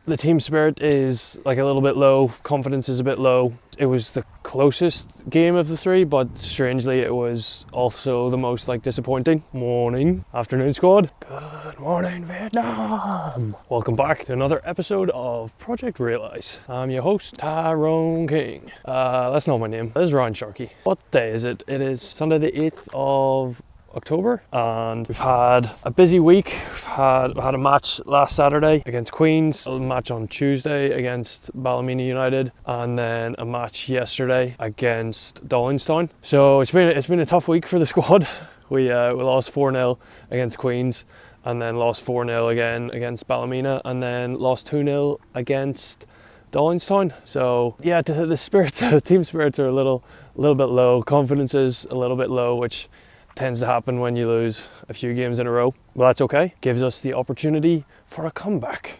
The team spirit is like a little bit low, confidence is a bit low. It was the closest game of the three, but strangely it was also the most like disappointing. Morning, afternoon squad. Good morning, Vietnam. Welcome back to another episode of Project Realize. I'm your host, Tyrone King. That's not my name. This is Ryan Sharkey. What day is it? It is Sunday the 8th of October, and we've had a busy week. We had a match last Saturday against Queens, a match on Tuesday against Ballymena United, and then a match yesterday against Dollingstown. So it's been a tough week for the squad. We lost 4-0 against Queens, and then lost 4-0 again against Ballymena, and then lost 2-0 against Dollingstown. So yeah, the team spirits are a little bit low. Confidence is a little bit low, which tends to happen when you lose a few games in a row. Well, that's okay. Gives us the opportunity for a comeback.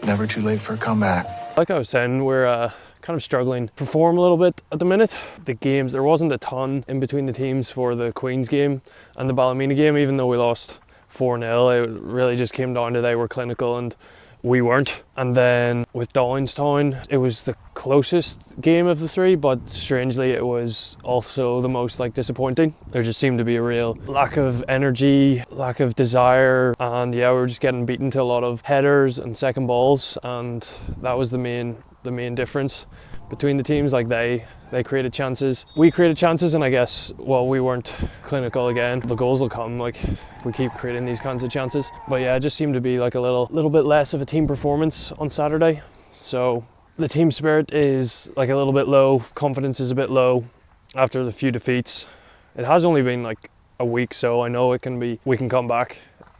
Never too late for a comeback. Like I was saying, we're kind of struggling to perform a little bit at the minute. The games, there wasn't a ton in between the teams for the Queens game and the Ballymena game, even though we lost 4-0. It really just came down to they were clinical and we weren't. And then with Dollingstown, it was the closest game of the three, but strangely it was also the most like disappointing. There just seemed to be a real lack of energy, lack of desire, and yeah, we were just getting beaten to a lot of headers and second balls, and that was the main difference between the teams. Like they created chances, we created chances, and I guess, well, we weren't clinical again. The goals will come like if we keep creating these kinds of chances. But yeah, it just seemed to be like a little bit less of a team performance on Saturday. So the team spirit is like a little bit low, confidence is a bit low after the few defeats. It has only been like a week, so I know we can come back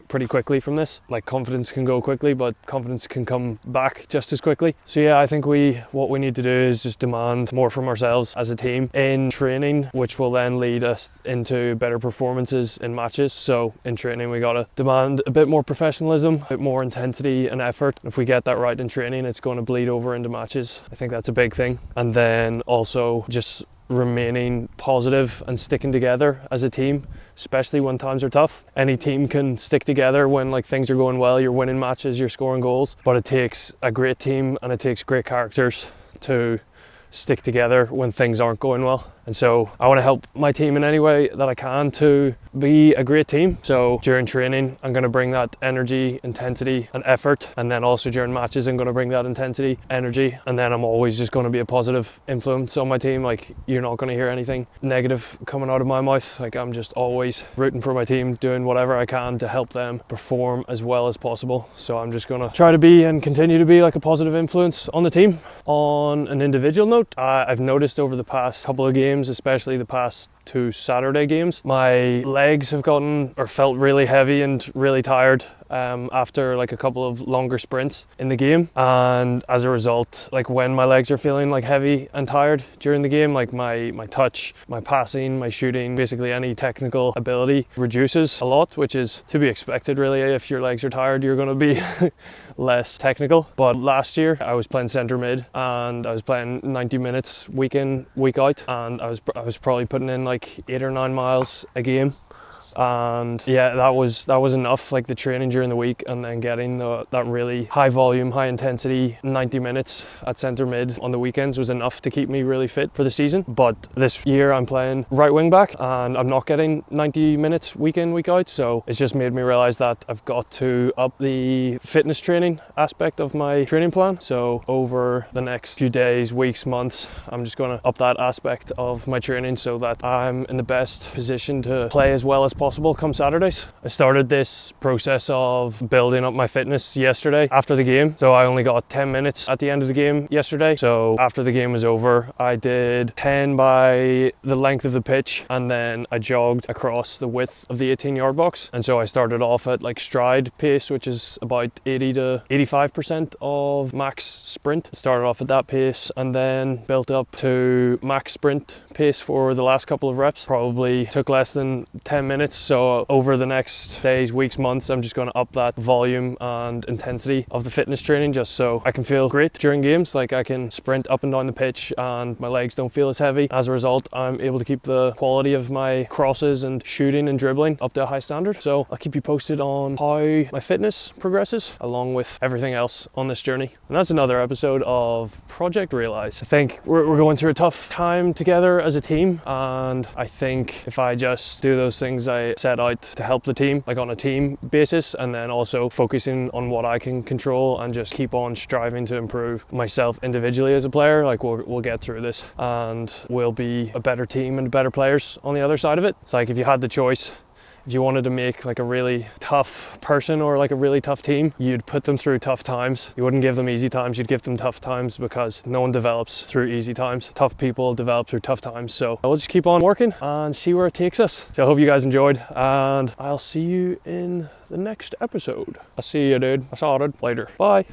pretty quickly from this. Like confidence can go quickly, but confidence can come back just as quickly. So yeah, I think what we need to do is just demand more from ourselves as a team in training, which will then lead us into better performances in matches. So in training, we gotta demand a bit more professionalism, a bit more intensity and effort. If we get that right in training, it's going to bleed over into matches. I think that's a big thing. And then also just remaining positive and sticking together as a team, especially when times are tough. Any team can stick together when like things are going well, you're winning matches, you're scoring goals, but it takes a great team and it takes great characters to stick together when things aren't going well. And so I want to help my team in any way that I can to be a great team. So during training, I'm going to bring that energy, intensity and effort. And then also during matches, I'm going to bring that intensity, energy. And then I'm always just going to be a positive influence on my team. Like you're not going to hear anything negative coming out of my mouth. Like I'm just always rooting for my team, doing whatever I can to help them perform as well as possible. So I'm just going to try to be and continue to be like a positive influence on the team. On an individual note, I've noticed over the past couple of games, especially the past 2 Saturday games, my legs have felt really heavy and really tired after like a couple of longer sprints in the game. And as a result, like when my legs are feeling like heavy and tired during the game, like my touch, my passing, my shooting, basically any technical ability reduces a lot, which is to be expected really. If your legs are tired, you're going to be less technical. But last year I was playing centre mid and I was playing 90 minutes week in, week out, and I was probably putting in like 8 or 9 miles a game. And yeah, that was enough. Like the training during the week and then getting that really high volume, high intensity 90 minutes at centre mid on the weekends was enough to keep me really fit for the season. But this year I'm playing right wing back and I'm not getting 90 minutes week in, week out. So it's just made me realise that I've got to up the fitness training aspect of my training plan. So over the next few days, weeks, months, I'm just going to up that aspect of my training so that I'm in the best position to play as well as possible come Saturdays. I started this process of building up my fitness yesterday after the game. So I only got 10 minutes at the end of the game yesterday. So after the game was over, I did 10 by the length of the pitch and then I jogged across the width of the 18-yard box. And so I started off at like stride pace, which is about 80 to 85% of max sprint. Started off at that pace and then built up to max sprint pace for the last couple of reps. Probably took less than 10 minutes minutes. So over the next days, weeks, months, I'm just going to up that volume and intensity of the fitness training just so I can feel great during games. Like I can sprint up and down the pitch and my legs don't feel as heavy. As a result, I'm able to keep the quality of my crosses and shooting and dribbling up to a high standard. So I'll keep you posted on how my fitness progresses along with everything else on this journey. And that's another episode of Project Realize. I think we're going through a tough time together as a team, and I think if I just do those things I set out to help the team, like on a team basis, and then also focusing on what I can control and just keep on striving to improve myself individually as a player, like we'll get through this and we'll be a better team and better players on the other side of it. It's like if you had the choice, if you wanted to make like a really tough person or like a really tough team, you'd put them through tough times. You wouldn't give them easy times, you'd give them tough times, because no one develops through easy times. Tough people develop through tough times. So we'll just keep on working and see where it takes us. So I hope you guys enjoyed, and I'll see you in the next episode. I'll see you, dude. I saw it. Later. Bye.